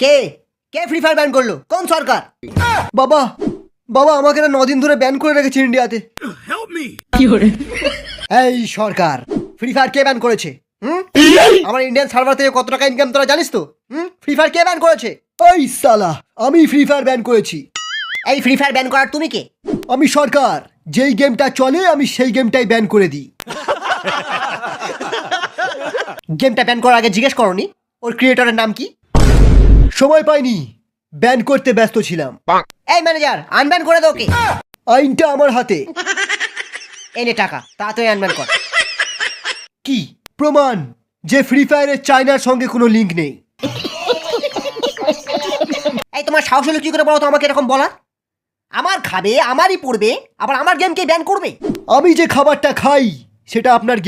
কে কে free fire ban করলো? কোন সরকার? বাবা বাবা আমাকে না 9 দিন ধরে ব্যান করে রেখেছে ইন্ডিয়াতে। এই সরকার, ফ্রি ফায়ার কে ব্যান করেছে? আমার ইন্ডিয়ান সার্ভার থেকে কত টাকা ইনকাম তোরা জানিস তো? ফ্রি ফায়ার কে ব্যান করেছে? ওই সালা, আমি ফ্রি ফায়ার ব্যান করেছি। এই ফ্রি ফায়ার ব্যান করার তুমি কে? আমি সরকার, যেই গেমটা চলে আমি সেই গেমটাই ব্যান করে দিই। গেমটা ব্যান করার আগে জিজ্ঞেস করনি ওর ক্রিয়েটরের নাম কি? সময় পাইনি, ব্যান করতে ব্যস্ত ছিলাম। এই ম্যানেজার, আনব্যান করে দাও। কে? আইনটা আমার হাতে। এনে টাকা, তাড়াতাড়ি আনব্যান কর। কি প্রমাণ যে ফ্রি ফায়ারের চায়নার সঙ্গে কোনো লিঙ্ক নেই? এই তোমার সাহস হলো কি করে বলো তো আমাকে এরকম বলার? আমার খাবে, আমারই পড়বে, আবার আমার গেমকে ব্যান করবে? আমি যে খাবারটা খাই সেটা আপনার